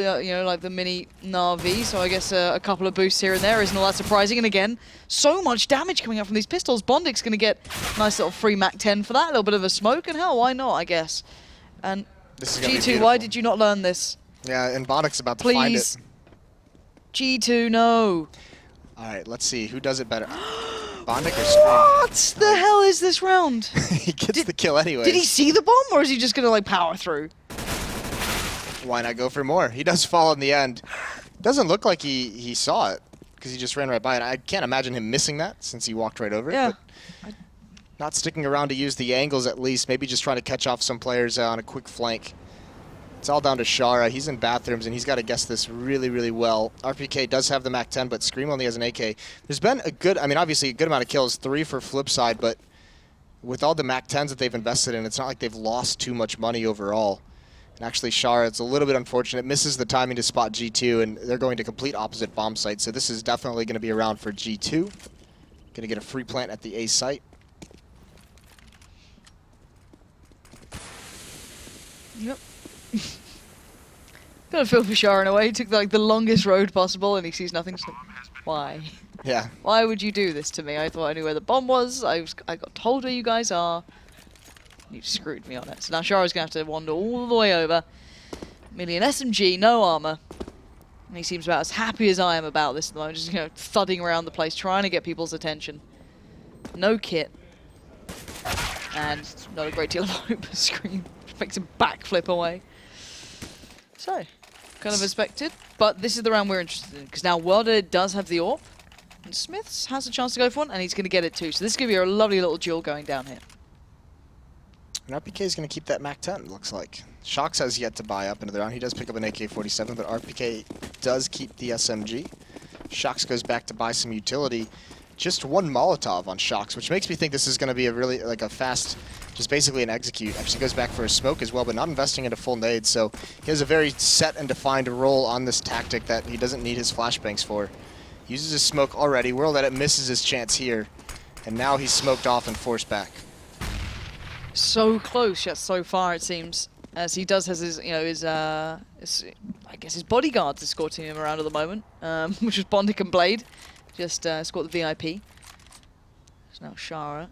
like the mini Na'Vi, so I guess a couple of boosts here and there isn't all that surprising. And again, so much damage coming out from these pistols. Bondik's going to get a nice little free MAC-10 for that, a little bit of a smoke, and hell, why not, I guess. And G2, why did you not learn this? Yeah, and Bondik's about to find it. Please. G2, no. All right, let's see. Who does it better? Bondik or Scream? What the hell is this round? He gets the kill anyway. Did he see the bomb, or is he just going to, like, power through? Why not go for more? He does fall in the end. Doesn't look like he saw it, because he just ran right by it. I can't imagine him missing that, since he walked right over it. Yeah. But not sticking around to use the angles at least. Maybe just trying to catch off some players on a quick flank. It's all down to Shara. He's in bathrooms, and he's got to guess this really, really well. RPK does have the MAC-10, but Scream only has an AK. There's been a good, obviously a good amount of kills, 3 for Flipside, but with all the MAC-10s that they've invested in, it's not like they've lost too much money overall. And actually, Shara, it's a little bit unfortunate, misses the timing to spot G2, and they're going to complete opposite bomb site, so this is definitely going to be around for G2. Going to get a free plant at the A site. Yep. Got a feel for Shara in a way. He took like the longest road possible and he sees nothing. So why? Yeah. Why would you do this to me? I thought I knew where the bomb was. I got told where you guys are. You screwed me on it. So now Shara's going to have to wander all the way over. Million SMG, no armor. And he seems about as happy as I am about this at the moment. Just, thudding around the place, trying to get people's attention. No kit. And not a great deal of hope. Scream makes him backflip away. So, kind of expected. But this is the round we're interested in. Because now Welder does have the AWP. And Smiths has a chance to go for one. And he's going to get it too. So this is going to be a lovely little duel going down here. And RPK is going to keep that MAC-10, looks like. Shox has yet to buy up into the round. He does pick up an AK-47, but RPK does keep the SMG. Shox goes back to buy some utility. Just one Molotov on Shox, which makes me think this is going to be a really, like a fast, just basically an execute. Actually goes back for a smoke as well, but not investing into full nade. So he has a very set and defined role on this tactic that he doesn't need his flashbangs for. Uses his smoke already. World Edit misses his chance here. And now he's smoked off and forced back. So close, yet so far it seems. As he does has his, I guess his bodyguards escorting him around at the moment, which is Bondik and Blade. Just escort the VIP. There's now Shara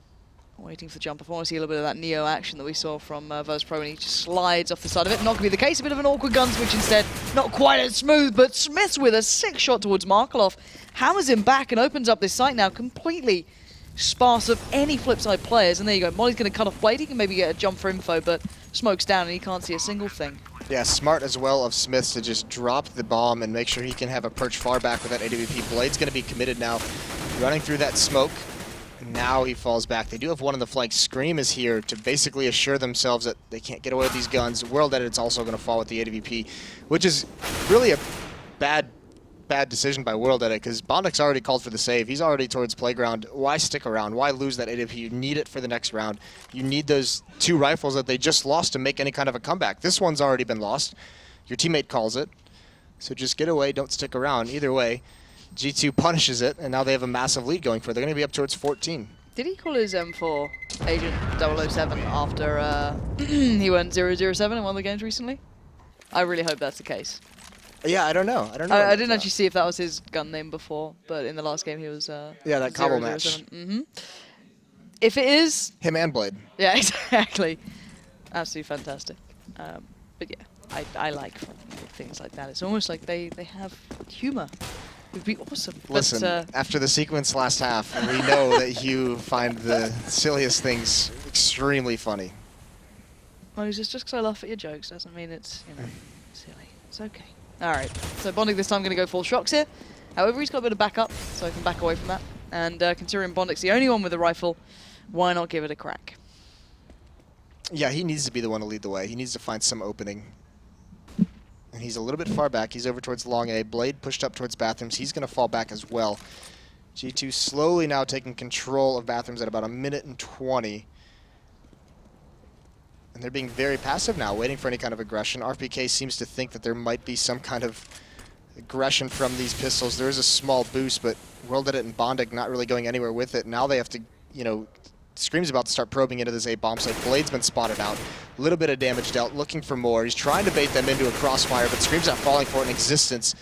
waiting for the jump off. I want to see a little bit of that Neo action that we saw from Verse Pro when he just slides off the side of it. Not going to be the case. A bit of an awkward gun switch instead. Not quite as smooth, but Smiths with a sick shot towards Markelov. Hammers him back and opens up this site now completely sparse of any Flipside players. And there you go. Molly's going to cut off Blade. He can maybe get a jump for info, but smoke's down and he can't see a single thing. Yeah, smart as well of Smiths to just drop the bomb and make sure he can have a perch far back with that AWP. Blade's going to be committed now, running through that smoke. Now he falls back. They do have one on the flank. Scream is here to basically assure themselves that they can't get away with these guns. World Edit's also going to fall with the AWP, which is really a bad decision by World Edit because Bondik's already called for the save. He's already towards playground. Why stick around? Why lose that AWP? You need it for the next round. You need those 2 rifles that they just lost to make any kind of a comeback. This one's already been lost. Your teammate calls it. So just get away. Don't stick around. Either way, G2 punishes it, and now they have a massive lead going for it. They're going to be up towards 14. Did he call his M4 Agent 007 after he went 007 in one of the games recently? I really hope that's the case. Yeah, I don't know. I didn't actually see if that was his gun name before, but in the last game he was yeah, that Cobble match. If it is... Him and Blade. Yeah, exactly. Absolutely fantastic. But yeah, I like things like that. It's almost like they have humor. It would be awesome. Listen, but, after the sequence last half, we know that you find the silliest things extremely funny. Well, just because I laugh at your jokes doesn't mean it's, silly. It's okay. All right, so Bondik this time going to go full shocks here. However, he's got a bit of backup, so I can back away from that. And considering Bondik's the only one with a rifle, why not give it a crack? Yeah, he needs to be the one to lead the way. He needs to find some opening. And he's a little bit far back. He's over towards long A. Blade pushed up towards bathrooms. He's going to fall back as well. G2 slowly now taking control of bathrooms at about 1:20. And they're being very passive now, waiting for any kind of aggression. RPK seems to think that there might be some kind of aggression from these pistols. There is a small boost, but World Edit and Bondik not really going anywhere with it. Now they have to, Scream's about to start probing into this A bomb site. Blade's been spotted out. A little bit of damage dealt, looking for more. He's trying to bait them into a crossfire, but Scream's not falling for it in existence.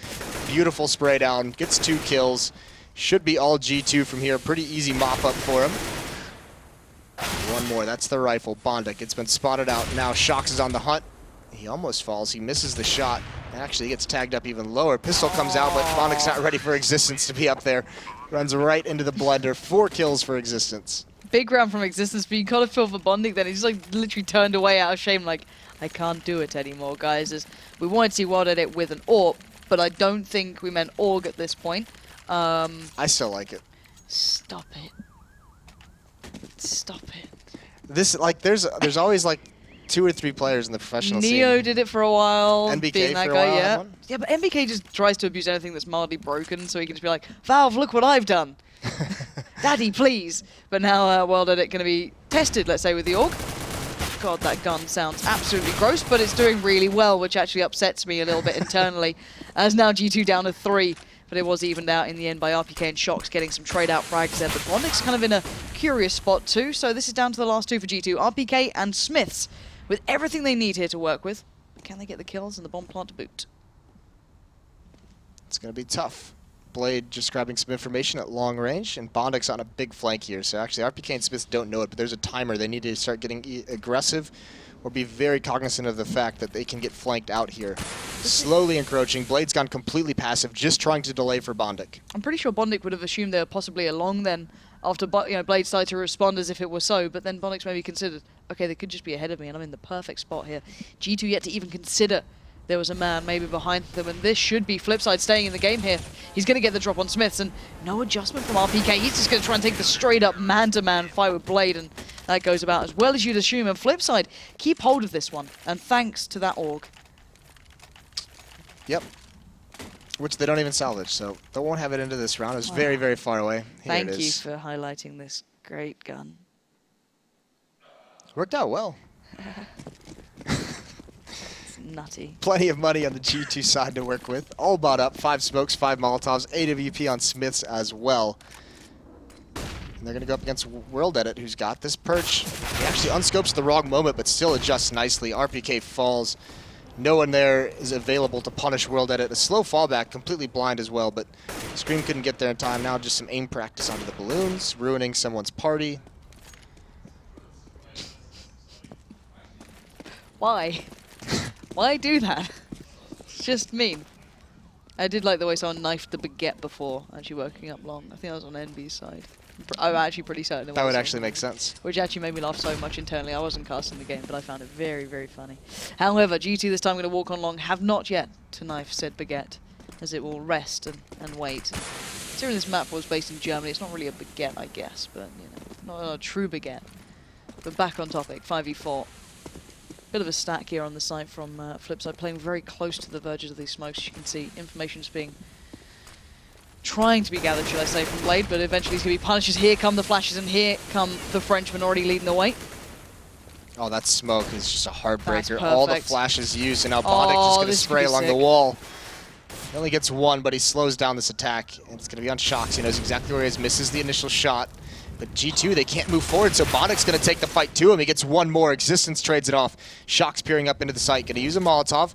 Beautiful spray down, gets 2 kills. Should be all G2 from here. Pretty easy mop up for him. One more, that's the rifle. Bondik, it's been spotted out. Now Shox is on the hunt. He almost falls, he misses the shot. Actually, he gets tagged up even lower. Pistol comes out, but Bondik's not ready for existence to be up there. Runs right into the blender. 4 kills for existence. Big round from existence, but you gotta feel for Bondik then. He's like literally turned away out of shame, like, I can't do it anymore, guys. As we wanted to see Wild at it with an AWP, but I don't think we meant AUG at this point. I still like it. Stop it. Stop it. This, like, there's always like 2 or 3 players in the professional scene. Neo did it for a while. NBK being that for a guy, while, yeah. had one? Yeah, but NBK just tries to abuse anything that's mildly broken, so he can just be like, Valve, look what I've done. Daddy, please. But now Wild Edit going to be tested, let's say, with the AUG. God, that gun sounds absolutely gross, but it's doing really well, which actually upsets me a little bit internally. As now G2 down to 3. But it was evened out in the end by RPK and Shox getting some trade-out frags there. But Bondik's kind of in a curious spot too, so this is down to the last 2 for G2. RPK and Smiths, with everything they need here to work with. Can they get the kills and the bomb plant to boot? It's going to be tough. Blade just grabbing some information at long range, and Bondik's on a big flank here. So actually, RPK and Smiths don't know it, but there's a timer. They need to start getting aggressive or be very cognizant of the fact that they can get flanked out here. Slowly encroaching. Blade's gone completely passive, just trying to delay for Bondik. I'm pretty sure Bondik would have assumed they were possibly along then after Blade started to respond as if it were so, but then Bondik's maybe considered, okay, they could just be ahead of me and I'm in the perfect spot here. G2 yet to even consider there was a man maybe behind them, and this should be Flipside staying in the game here. He's going to get the drop on Smiths, and no adjustment from RPK. He's just going to try and take the straight-up man-to-man fight with Blade, and that goes about as well as you'd assume. And Flipside keep hold of this one, and thanks to that AUG. Yep. Which they don't even salvage, so they won't have it into this round. It's very, very far away. Here Thank it you is. for highlighting this great gun. Worked out well. Nutty. Plenty of money on the G2 side to work with. All bought up. 5 smokes, 5 Molotovs, AWP on Smiths as well. And they're going to go up against World Edit, who's got this perch. He actually unscopes the wrong moment, but still adjusts nicely. RPK falls. No one there is available to punish World Edit. A slow fallback, completely blind as well, but Scream couldn't get there in time. Now just some aim practice onto the balloons, ruining someone's party. Why? Why do that? It's just mean. I did like the way someone knifed the baguette before, actually working up long. I think I was on NB's side. I'm actually pretty certain it was. That would actually make sense. Which actually made me laugh so much internally. I wasn't casting the game, but I found it very, very funny. However, G2 this time going to walk on long, have not yet to knife said baguette, as it will rest and wait. Considering this map was based in Germany, it's not really a baguette, I guess, but you know, not a true baguette. But back on topic, 5v4. Bit of a stack here on the site from Flipside, playing very close to the verges of these smokes. As you can see, information's trying to be gathered, should I say, from Blade, but eventually he's going to be punished. Here come the flashes, and here come the Frenchmen already leading the way. Oh, that smoke is just a heartbreaker. All the flashes used, and now Bondik just going to spray along sick. the wall. He only gets 1, but he slows down this attack, and it's going to be on Shox. He knows exactly where he is, misses the initial shot. But G2, they can't move forward, so Bondik's going to take the fight to him. He gets 1 more. Existence trades it off. Shox peering up into the site. Going to use a Molotov.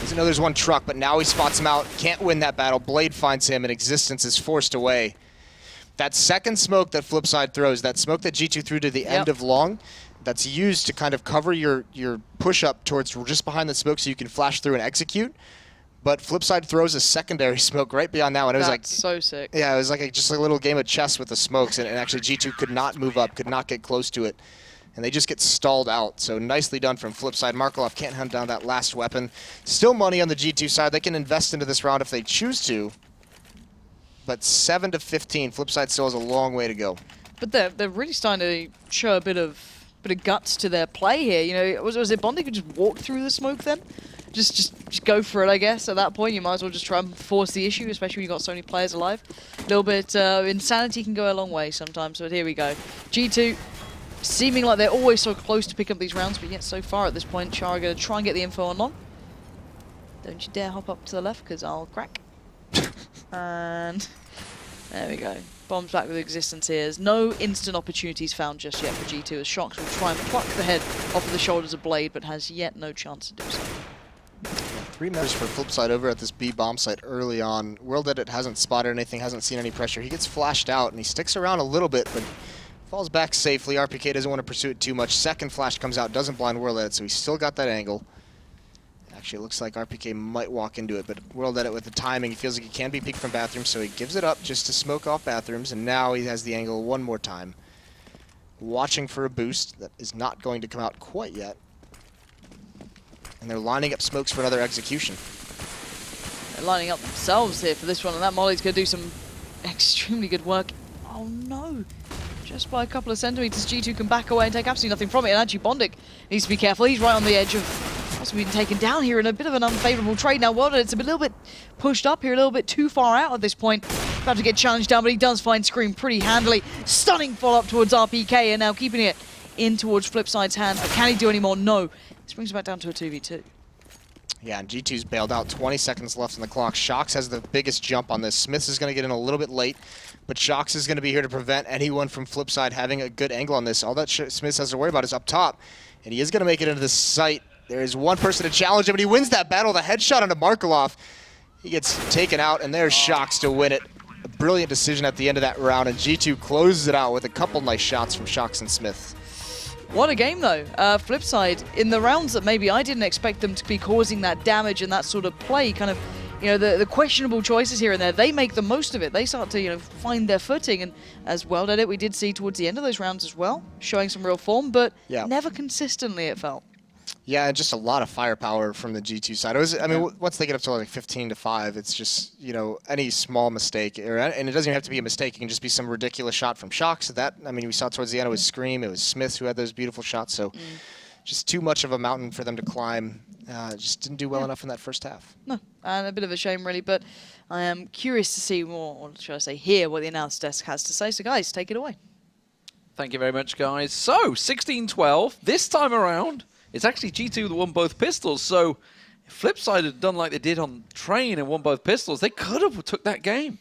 Doesn't know there's 1 truck, but now he spots him out. Can't win that battle. Blade finds him, and Existence is forced away. That second smoke that Flipside throws, that smoke that G2 threw to the end of long, that's used to kind of cover your push-up towards just behind the smoke so you can flash through and execute. But Flipside throws a secondary smoke right beyond that one. It was like so sick. Yeah, it was like just a little game of chess with the smokes, and actually G2 could not move up, could not get close to it. And they just get stalled out. So nicely done from Flipside. Markelov can't hunt down that last weapon. Still money on the G2 side. They can invest into this round if they choose to. But 7 to 15, Flipside still has a long way to go. But they're really starting to show a bit of guts to their play here. You know, was it Bondik who just walked through the smoke then? Just go for it, I guess. At that point, you might as well just try and force the issue, especially when you've got so many players alive. A little bit insanity can go a long way sometimes, but here we go. G2 seeming like they're always so close to pick up these rounds, but yet so far at this point, Chara going to try and get the info on long. Don't you dare hop up to the left, because I'll crack. And There we go. Bombs back with existence here. There's no instant opportunities found just yet for G2 as Shox will try and pluck the head off of the shoulders of Blade, but has yet no chance to do so. 3 members for Flipside over at this B bomb site early on. World Edit hasn't spotted anything, hasn't seen any pressure. He gets flashed out and he sticks around a little bit, but falls back safely. RPK doesn't want to pursue it too much. Second flash comes out, doesn't blind World Edit, so he's still got that angle. Actually, it looks like RPK might walk into it, but World Edit with the timing, he feels like he can be peeked from bathrooms, so he gives it up just to smoke off bathrooms, and now he has the angle one more time. Watching for a boost that is not going to come out quite yet. And they're lining up smokes for another execution. They're lining up themselves here for this one, and that Molly's going to do some extremely good work. Oh no! Just by a couple of centimeters, G2 can back away and take absolutely nothing from it, and actually Bondic needs to be careful. He's right on the edge of possibly being taken down here in a bit of an unfavourable trade. Now, World Edit's a little bit pushed up here, a little bit too far out at this point. About to get challenged down, but he does find Scream pretty handily. Stunning follow-up towards RPK, and now keeping it in towards Flipside's hand. Can he do any more? No. This brings it back down to a 2v2. Yeah, and G2's bailed out. 20 seconds left on the clock. Shox has the biggest jump on this. Smith is going to get in a little bit late, but Shox is going to be here to prevent anyone from Flipside having a good angle on this. All that Smith has to worry about is up top, and he is going to make it into the site. There is one person to challenge him, and he wins that battle. The headshot onto Markelov. He gets taken out, and there's Shox to win it. A brilliant decision at the end of that round, and G2 closes it out with a couple nice shots from Shox and Smith. What a game, though. Flipside, in the rounds that maybe I didn't expect them to be causing that damage and that sort of play, kind of, you know, the questionable choices here and there, they make the most of it. They start to, you know, find their footing, and as World Edit, we did see towards the end of those rounds as well, showing some real form, but never consistently, it felt. Yeah, just a lot of firepower from the G2 side. It was, I mean, once they get up to like 15-5, it's just, you know, any small mistake, and it doesn't even have to be a mistake. It can just be some ridiculous shot from Shox. That, I mean, we saw towards the end it was Scream, it was Smith who had those beautiful shots. So just too much of a mountain for them to climb. Just didn't do well enough in that first half. No, and a bit of a shame, really. But I am curious to see more, or should I say, hear what the announce desk has to say. So, guys, take it away. Thank you very much, guys. So, 16-12. This time around, it's actually G2 that won both pistols, so if Flipside had done like they did on Train and won both pistols, they could have took that game.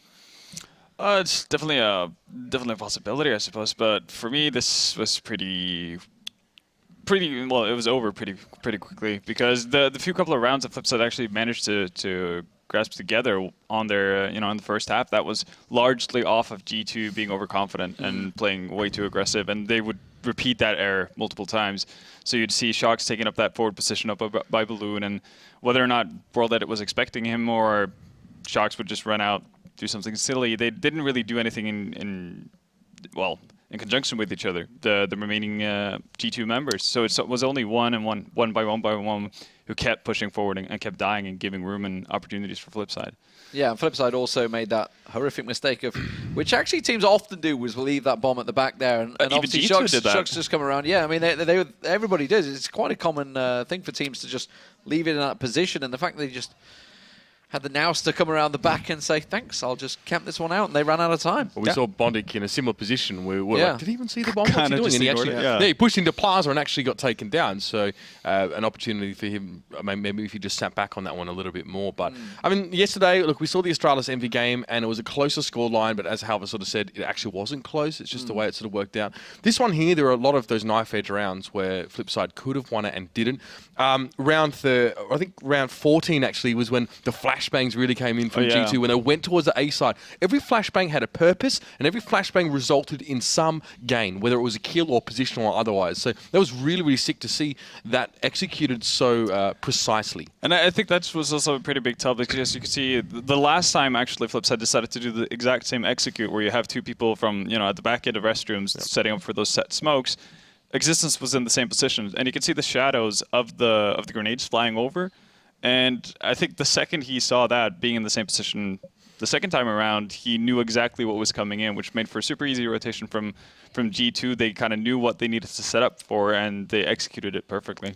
It's definitely a possibility, I suppose. But for me, this was pretty well. It was over pretty quickly because the few couple of rounds that Flipside actually managed to grasp together on their in the first half, that was largely off of G2 being overconfident and playing way too aggressive, and they would repeat that error multiple times. So you'd see Shox taking up that forward position up by Balloon, and whether or not World Edit was expecting him or Shox would just run out, do something silly, they didn't really do anything in conjunction with each other, the remaining G2 members. So it was only one by one who kept pushing forward and kept dying and giving room and opportunities for Flipside. Yeah, and Flipside also made that horrific mistake of, which actually teams often do, was leave that bomb at the back there, and obviously Shox just come around. Yeah, I mean, everybody does. It's quite a common thing for teams to just leave it in that position, and the fact that they just had the nous to come around the back and say, thanks, I'll just camp this one out, and they ran out of time. Well, we saw Bondic in a similar position where we're like, did he even see the bomb? What's he doing? And he actually, he pushed into Plaza and actually got taken down. So an opportunity for him, maybe if he just sat back on that one a little bit more. But I mean, yesterday, look, we saw the Astralis Envy game, and it was a closer scoreline, but as Halva sort of said, it actually wasn't close. It's just the way it sort of worked out. This one here, there are a lot of those knife edge rounds where Flipside could have won it and didn't. I think round 14 actually was when the flashbangs really came in from G2 when they went towards the A side. Every flashbang had a purpose, and every flashbang resulted in some gain, whether it was a kill or positional or otherwise. So that was really, really sick to see that executed so precisely. And I think that was also a pretty big tell, because you can see the last time actually Flipside decided to do the exact same execute, where you have two people from at the back end of restrooms setting up for those set smokes. Existence was in the same position, and you can see the shadows of the grenades flying over. And I think the second he saw that being in the same position the second time around, he knew exactly what was coming in, which made for a super easy rotation from G2. They kind of knew what they needed to set up for, and they executed it perfectly.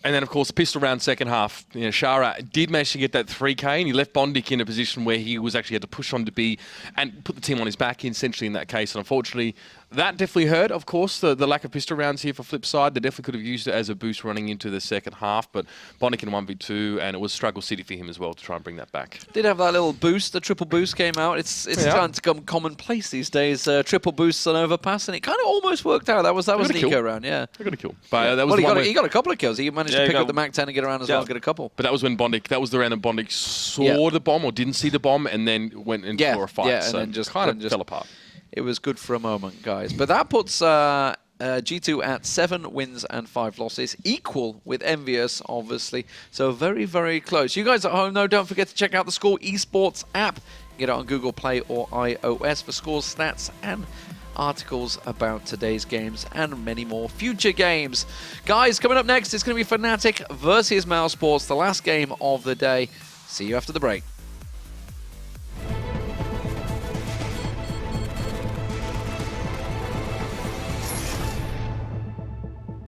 And then, of course, pistol round second half. You know, Shara did manage to get that 3K, and he left Bondik in a position where he was actually had to push on to be and put the team on his back, essentially, in that case. And unfortunately, that definitely hurt, of course, the lack of pistol rounds here for Flipside. They definitely could have used it as a boost running into the second half, but Bondik in 1v2, and it was struggle city for him as well to try and bring that back. Did have that little boost, the triple boost came out. It's starting to become commonplace these days. Triple boosts on Overpass, and it kind of almost worked out. That was an eco round, yeah. I got a kill. But that was he got a couple of kills. He managed to pick up the Mac 10 and get around as well and get a couple. But that was when Bondik, that was the round that Bondik saw the bomb or didn't see the bomb and then went into for a fight. Yeah, so and then just kind of fell apart. It was good for a moment, guys. But that puts G2 at 7 wins and 5 losses, equal with Envious, obviously. So very, very close. You guys at home, though, don't forget to check out the Score Esports app. Get it on Google Play or iOS for scores, stats, and articles about today's games and many more future games. Guys, coming up next, it's going to be Fnatic versus Mouse Sports, the last game of the day. See you after the break.